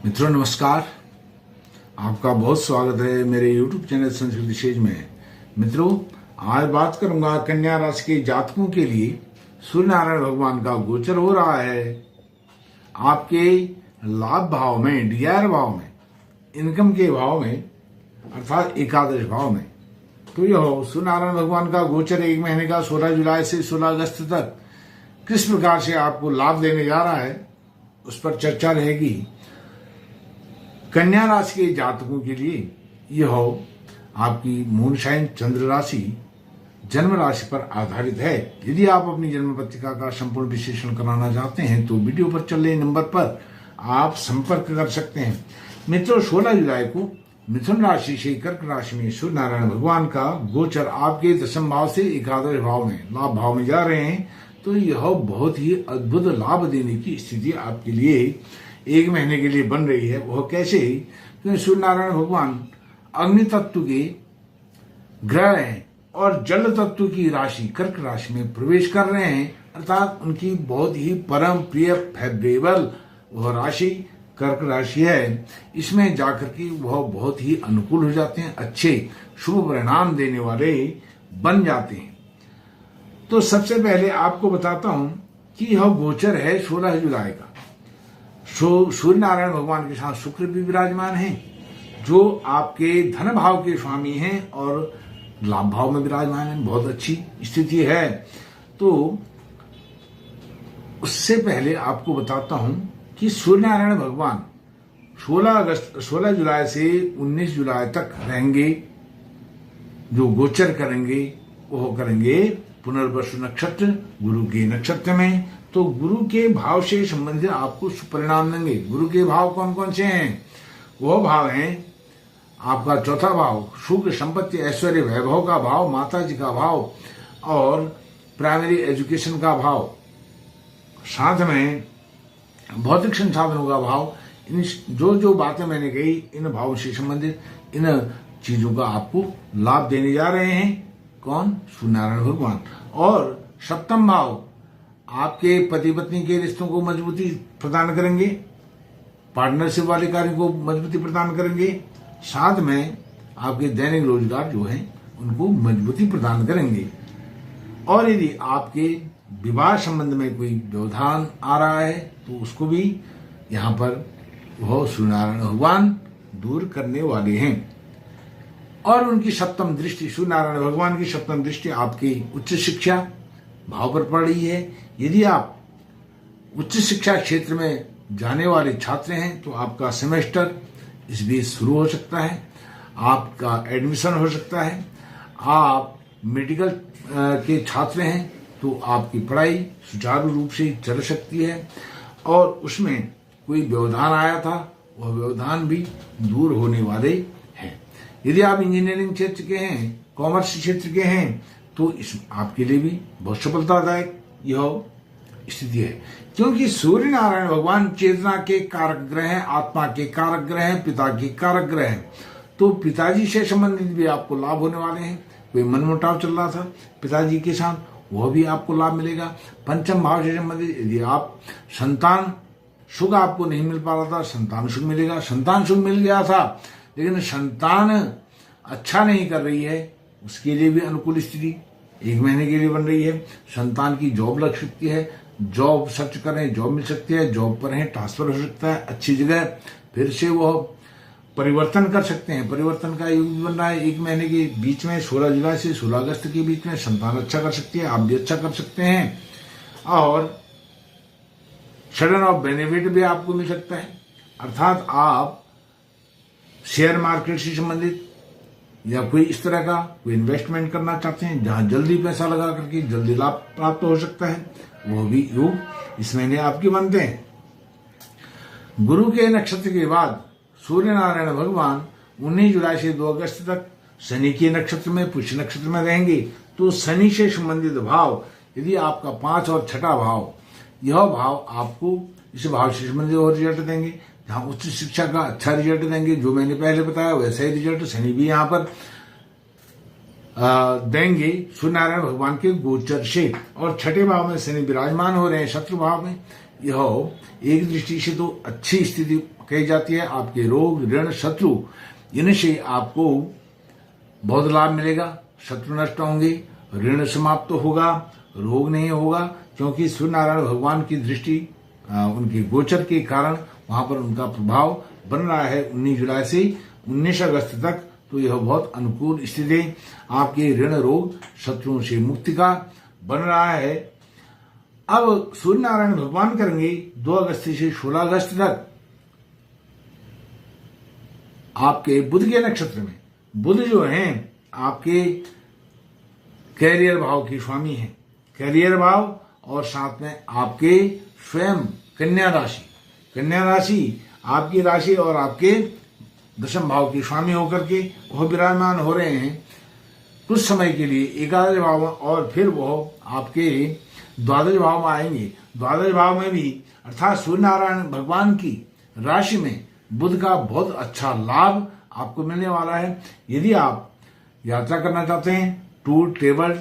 मित्रों नमस्कार। आपका बहुत स्वागत है मेरे YouTube चैनल संस्कृत विशेष में। मित्रों आज बात करूंगा कन्या राशि के जातकों के लिए सूर्य नारायण भगवान का गोचर हो रहा है आपके लाभ भाव में, डिजायर भाव में, इनकम के भाव में अर्थात एकादश भाव में। तो यह सूर्य नारायण भगवान का गोचर एक महीने का 16 जुलाई से 16 अगस्त तक किस प्रकार से आपको लाभ देने जा रहा है उस पर चर्चा रहेगी। कन्या राशि के जातकों के लिए यह आपकी मून साइन चंद्र राशि जन्म राशि पर आधारित है। यदि आप अपनी जन्म पत्रिका का संपूर्ण विश्लेषण कराना चाहते हैं तो वीडियो पर चल रहे नंबर पर आप संपर्क कर सकते हैं। मित्रों 16 जुलाई को मिथुन राशि से कर्क राशि में सूर्य नारायण भगवान का गोचर आपके दशम भाव से एकादश भाव में लाभ भाव में जा रहे हैं। तो यह बहुत ही अद्भुत लाभ देने की स्थिति आपके लिए एक महीने के लिए बन रही है। वह कैसे? क्योंकि सूर्य नारायण भगवान अग्नि तत्व के ग्रह हैं और जल तत्व की राशि कर्क राशि में प्रवेश कर रहे हैं, अर्थात उनकी बहुत ही परम प्रिय फेवरेबल वह राशि कर्क राशि है। इसमें जाकर के वह बहुत ही अनुकूल हो जाते हैं, अच्छे शुभ परिणाम देने वाले बन जाते हैं। तो सबसे पहले आपको बताता हूं कि यह गोचर है 16 जुलाई का। सूर्य नारायण भगवान के साथ शुक्र भी विराजमान हैं, जो आपके धन भाव के स्वामी हैं और लाभ भाव में विराजमान हैं। बहुत अच्छी स्थिति है। तो उससे पहले आपको बताता हूं कि सूर्य नारायण भगवान 16 जुलाई से 19 जुलाई तक रहेंगे। जो गोचर करेंगे वो करेंगे पुनर्वसु नक्षत्र गुरु के नक्षत्र में। तो गुरु के भाव से संबंधित आपको सुपरिणाम देंगे। गुरु के भाव कौन कौन से हैं? वह भाव हैं आपका चौथा भाव सुख संपत्ति ऐश्वर्य वैभव का भाव, माता जी का भाव और प्राइमरी एजुकेशन का भाव, साथ में भौतिक संसाधनों का भाव। इन जो बातें मैंने कही इन भावों से संबंधित इन चीजों का आपको लाभ देने जा रहे हैं। कौन? सूर्य नारायण भगवान। और सप्तम भाव आपके पति पत्नी के रिश्तों को मजबूती प्रदान करेंगे, पार्टनरशिप वाले कार्य को मजबूती प्रदान करेंगे, साथ में आपके दैनिक रोजगार जो है उनको मजबूती प्रदान करेंगे। और यदि आपके विवाह संबंध में कोई व्यवधान आ रहा है तो उसको भी यहाँ पर वह सूर्य नारायण भगवान दूर करने वाले हैं। और उनकी सप्तम दृष्टि, सूर्य नारायण भगवान की सप्तम दृष्टि आपकी उच्च शिक्षा भाव पर पड़ रही है। यदि आप उच्च शिक्षा क्षेत्र में जाने वाले छात्र हैं तो आपका सेमेस्टर इस बीच शुरू हो सकता है, आपका एडमिशन हो सकता है। आप मेडिकल के छात्र हैं तो आपकी पढ़ाई सुचारू रूप से चल सकती है और उसमें कोई व्यवधान आया था वह व्यवधान भी दूर होने वाले हैं। यदि आप इंजीनियरिंग क्षेत्र के हैं, कॉमर्स क्षेत्र के हैं तो इस आपके लिए भी बहुत सफलतादायक यह स्थिति है। क्योंकि सूर्य नारायण भगवान चेतना के कारक ग्रह हैं, आत्मा के कारक ग्रह हैं, पिता के कारक ग्रह हैं। तो पिताजी से संबंधित भी आपको लाभ होने वाले हैं। कोई मनमुटाव चल रहा था पिताजी के साथ, वह भी आपको लाभ मिलेगा। पंचम भाव से संबंधित यदि आप संतान सुख आपको नहीं मिल पा रहा था, संतान सुख मिलेगा। संतान सुख मिल गया था लेकिन संतान अच्छा नहीं कर रही है, उसके लिए भी अनुकूल स्थिति एक महीने के लिए बन रही है। संतान की जॉब लग सकती है, जॉब सर्च करें, जॉब मिल सकती है, जॉब पर है, ट्रांसफर हो सकता है अच्छी जगह, फिर से वह परिवर्तन कर सकते हैं। परिवर्तन का युग बन रहा है एक महीने के बीच में, 16 जुलाई से 16 अगस्त के बीच में। संतान अच्छा कर सकती है, आप भी अच्छा कर सकते हैं और सडन ऑफ बेनिफिट भी आपको मिल सकता है। अर्थात आप शेयर मार्केट से संबंधित या कोई इस तरह का कोई इन्वेस्टमेंट करना चाहते हैं जहां जल्दी पैसा लगा करके जल्दी लाभ प्राप्त हो सकता है, वो भी योग इस महीने आपके बनते हैं। गुरु के नक्षत्र के बाद सूर्य नारायण भगवान 19 जुलाई से 2 अगस्त तक शनि के नक्षत्र में पुष्य नक्षत्र में रहेंगे। तो शनि से संबंधित भाव यदि आपका 5 और 6ठा भाव, यह भाव आपको इस भाव से संबंधित और रिजल्ट देंगे। जहां उच्च शिक्षा का अच्छा रिजल्ट देंगे, जो मैंने पहले बताया वैसा ही रिजल्ट शनि भी यहाँ पर देंगे सूर्य नारायण भगवान के गोचर से। और छठे भाव में शनि विराजमान हो रहे हैं शत्रु भाव में, यह एक दृष्टि से तो अच्छी स्थिति कही जाती है। आपके रोग, ऋण, शत्रु, इनसे आपको बहुत लाभ मिलेगा। शत्रु नष्ट होंगे, ऋण समाप्त होगा, रोग नहीं होगा, क्योंकि सूर्य नारायण भगवान की दृष्टि उनके गोचर के कारण वहां पर उनका प्रभाव बन रहा है 19 जुलाई से 19 अगस्त तक। तो यह बहुत अनुकूल स्थिति आपके ऋण, रोग, शत्रुओं से मुक्ति का बन रहा है। अब सूर्य नारायण भगवान करेंगे 2 अगस्त से 16 अगस्त तक आपके बुध के नक्षत्र में। बुध जो हैं आपके कैरियर भाव के स्वामी हैं, कैरियर भाव, और साथ में आपके स्वयं कन्या राशि, कन्या राशि आपकी राशि और आपके दशम भाव के स्वामी होकर के वह विराजमान हो रहे हैं कुछ समय के लिए 11वें भाव में, और फिर वह आपके 12वें भाव में आएंगे। 12वें भाव में भी अर्थात सूर्य नारायण भगवान की राशि में बुध का बहुत अच्छा लाभ आपको मिलने वाला है। यदि आप यात्रा करना चाहते हैं, टूर, ट्रेवल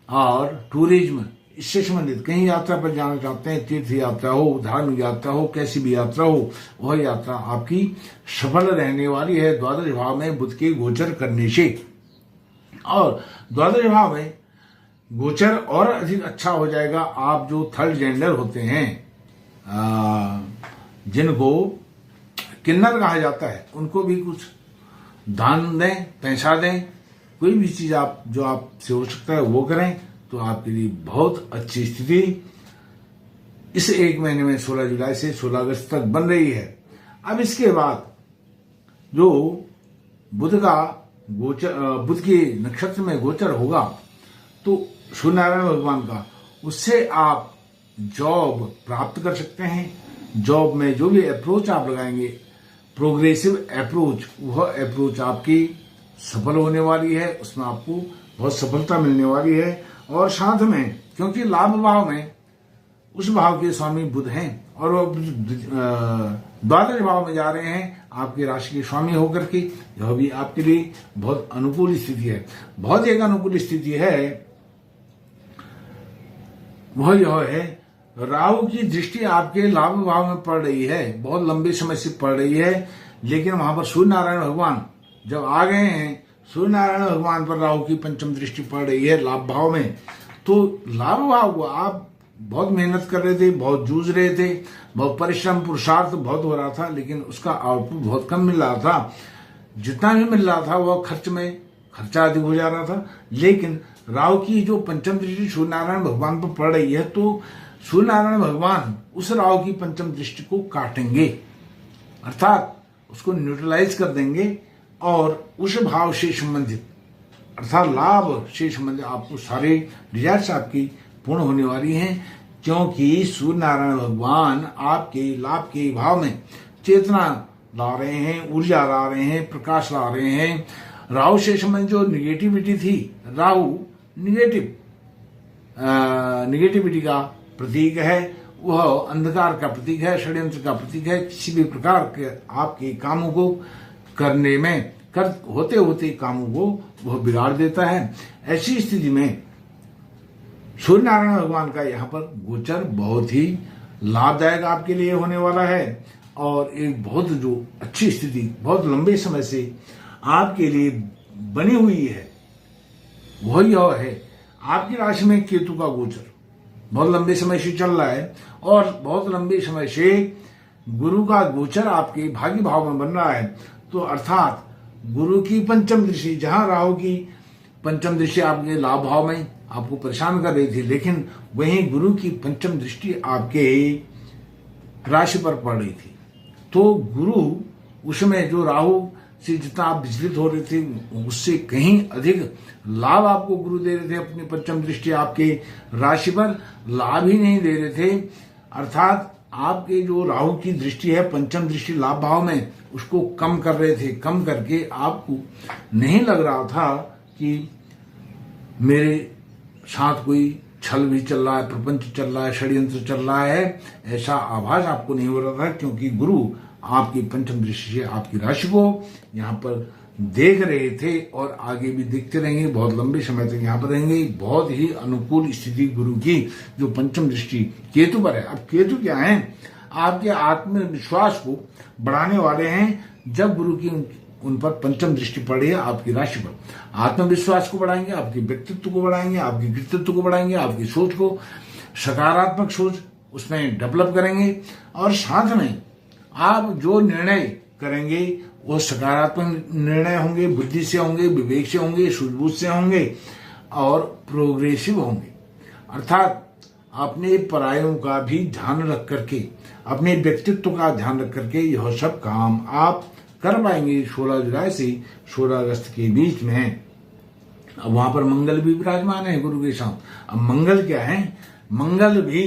और टूरिज्म इससे संबंधित कहीं यात्रा पर जाना चाहते हैं, तीर्थ यात्रा हो, धार्मिक यात्रा हो, कैसी भी यात्रा हो, वह यात्रा आपकी सफल रहने वाली है 12वें भाव में बुध के गोचर करने से। और 12वें भाव में गोचर और अधिक अच्छा हो जाएगा। आप जो थर्ड जेंडर होते हैं, जिनको किन्नर कहा जाता है, उनको भी कुछ दान दें, पैसा दें, कोई भी चीज आप जो आपसे हो सकता है वो करें, तो आपके लिए बहुत अच्छी स्थिति इस एक महीने में 16 जुलाई से 16 अगस्त तक बन रही है। अब इसके बाद जो बुध का गोचर, बुध के नक्षत्र में गोचर होगा, तो सूर्य नारायण भगवान का, उससे आप जॉब प्राप्त कर सकते हैं। जॉब में जो भी अप्रोच आप लगाएंगे, प्रोग्रेसिव अप्रोच, वह अप्रोच आपकी सफल होने वाली है, उसमें आपको बहुत सफलता मिलने वाली है। और साथ में क्योंकि लाभ भाव में उस भाव के स्वामी बुध हैं और वो 12वें भाव में जा रहे हैं आपकी राशि के स्वामी होकर के, यह भी आपके लिए बहुत अनुकूल स्थिति है। बहुत एक अनुकूल स्थिति है वह यह है, राहु की दृष्टि आपके लाभ भाव में पड़ रही है, बहुत लंबे समय से पड़ रही है, लेकिन वहां पर सूर्य नारायण भगवान जब आ गए हैं, सूर्य नारायण भगवान पर राहु की पंचम दृष्टि पड़ रही है लाभ भाव में। तो लाभ भाव को आप बहुत मेहनत कर रहे थे, बहुत जूझ रहे थे, बहुत परिश्रम पुरुषार्थ बहुत हो रहा था, लेकिन उसका आउटपुट बहुत कम मिल रहा था। जितना भी मिल रहा था वह खर्चा अधिक हो जा रहा था। लेकिन राहु की जो पंचम दृष्टि सूर्य नारायण भगवान पर पड़ रही है, तो सूर्य नारायण भगवान उस राहु की पंचम दृष्टि को काटेंगे, अर्थात उसको न्यूट्रलाइज कर देंगे, और उस भाव से संबंधित अर्थात लाभ से संबंधित आपको सारे डिजायर्स आपकी पूर्ण होने वाली हैं, क्योंकि सूर्य नारायण भगवान आपके लाभ के भाव में चेतना ला रहे हैं, ऊर्जा ला रहे हैं, प्रकाश ला रहे हैं। राहु से संबंधित जो निगेटिविटी थी, राहु निगेटिविटी का प्रतीक है, वह अंधकार का प्रतीक है, षड्यंत्र का प्रतीक है। किसी भी प्रकार के आपके कामों को करने में होते होते कामों को वह बिगाड़ देता है। ऐसी स्थिति में सूर्य नारायण भगवान का यहाँ पर गोचर बहुत ही लाभदायक आपके लिए होने वाला है, और एक बहुत जो अच्छी स्थिति बहुत लंबे समय से आपके लिए बनी हुई है वह यह है, आपकी राशि में केतु का गोचर बहुत लंबे समय से चल रहा है, और बहुत लंबे समय से गुरु का गोचर आपके भाग्य भाव में बन रहा है। तो अर्थात गुरु की पंचम दृष्टि, जहां राहु की पंचम दृष्टि आपके लाभ भाव में आपको परेशान कर रही थी, लेकिन वहीं गुरु की पंचम दृष्टि आपके राशि पर पड़ रही थी। तो गुरु उसमें जो राहु से जितना आप विचलित हो रहे थे, उससे कहीं अधिक लाभ आपको गुरु दे रहे थे। अपनी पंचम दृष्टि आपके राशि पर लाभ ही नहीं दे रहे थे, अर्थात आपके जो राहु की दृष्टि है पंचम दृष्टि लाभ भाव में, उसको कम कर रहे थे। कम करके आपको नहीं लग रहा था कि मेरे साथ कोई छल भी चल रहा है, प्रपंच चल रहा है, षड्यंत्र चल रहा है, ऐसा आभास आपको नहीं हो रहा था, क्योंकि गुरु आपकी पंचम दृष्टि से आपकी राशि को यहाँ पर देख रहे थे और आगे भी देखते रहेंगे, बहुत लंबे समय तक यहाँ पर रहेंगे। बहुत ही अनुकूल स्थिति गुरु की जो पंचम दृष्टि केतु पर है। अब केतु क्या है, आपके आत्मविश्वास को बढ़ाने वाले हैं। जब गुरु की उन पर पंचम दृष्टि पड़ी है आपकी राशि पर, आत्मविश्वास को बढ़ाएंगे, आपके व्यक्तित्व को बढ़ाएंगे, आपके कृतित्व को बढ़ाएंगे, आपकी सोच को, सकारात्मक सोच उसमें डेवलप करेंगे। और साथ में आप जो निर्णय करेंगे वो सकारात्मक निर्णय होंगे, बुद्धि से होंगे, विवेक से होंगे, सूझबूझ से होंगे और प्रोग्रेसिव होंगे। अर्थात अपने परायों का भी ध्यान रख करके, अपने व्यक्तित्व का ध्यान रख करके यह सब काम आप कर पाएंगे 16 जुलाई से 16 अगस्त के बीच में। अब वहां पर मंगल भी विराजमान है गुरु के साथ। अब मंगल क्या है, मंगल भी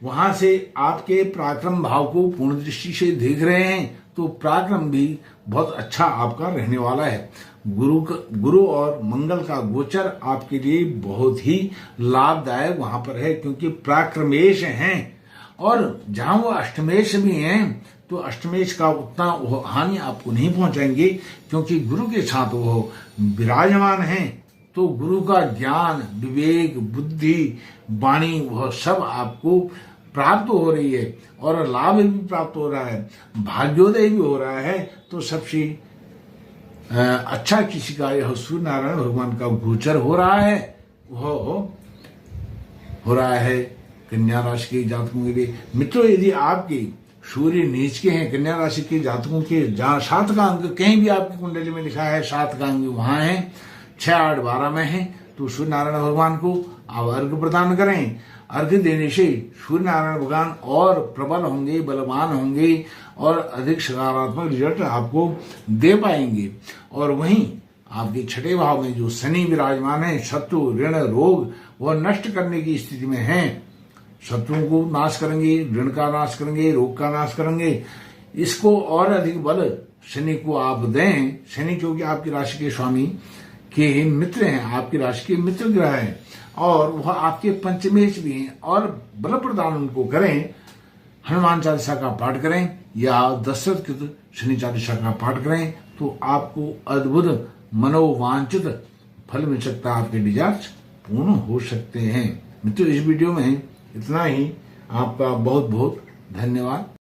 वहां से आपके पराक्रम भाव को पूर्ण दृष्टि से देख रहे हैं, तो पराक्रम भी बहुत अच्छा आपका रहने वाला है। गुरु और मंगल का गोचर आपके लिए बहुत ही लाभदायक वहां पर है, क्योंकि पराक्रमेश हैं। और जहां वो अष्टमेश भी हैं, तो अष्टमेश का उतना हानि आपको नहीं पहुंचाएंगे, क्योंकि गुरु के साथ वो विराजमान हैं। तो गुरु का ज्ञान, विवेक, बुद्धि, वाणी वह सब आपको प्राप्त हो रही है और लाभ भी प्राप्त हो रहा है, भाग्योदय भी हो रहा है। तो सबसे अच्छा किसी का यह सूर्य नारायण भगवान का गोचर हो रहा है, वह हो रहा है कन्या राशि के जातकों के लिए। मित्रों, यदि आपके सूर्य नीच के हैं, कन्या राशि के जातकों के जहां 7 का अंक कहीं भी आपकी कुंडली में लिखा है 7 का अंक वहां है, 6, 8, 12 में है, तो सूर्य नारायण भगवान को आप अर्घ्य प्रदान करें। अर्घ्य देने से सूर्य नारायण भगवान और प्रबल होंगे, बलवान होंगे और अधिक सकारात्मक रिजल्ट आपको दे पाएंगे। और वहीं आपके 6ठे भाव में जो शनि विराजमान है, शत्रु, ऋण, रोग वह नष्ट करने की स्थिति में है। शत्रुओं को नाश करेंगे, ऋण का नाश करेंगे, रोग का नाश करेंगे। इसको और अधिक बल शनि को आप दें। शनि क्योंकि आपकी राशि के स्वामी के मित्र हैं, आपकी राशि के मित्र ग्रह हैं और वह आपके पंचमेश भी हैं, और बल प्रदान उनको करें। हनुमान चालीसा का पाठ करें या दशरथ कृत शनि चालीसा का पाठ करें, तो आपको अद्भुत मनोवांछित फल मिल सकता है, आपके डिजायर्स पूर्ण हो सकते हैं। मित्रों, इस वीडियो में इतना ही। आपका बहुत बहुत धन्यवाद।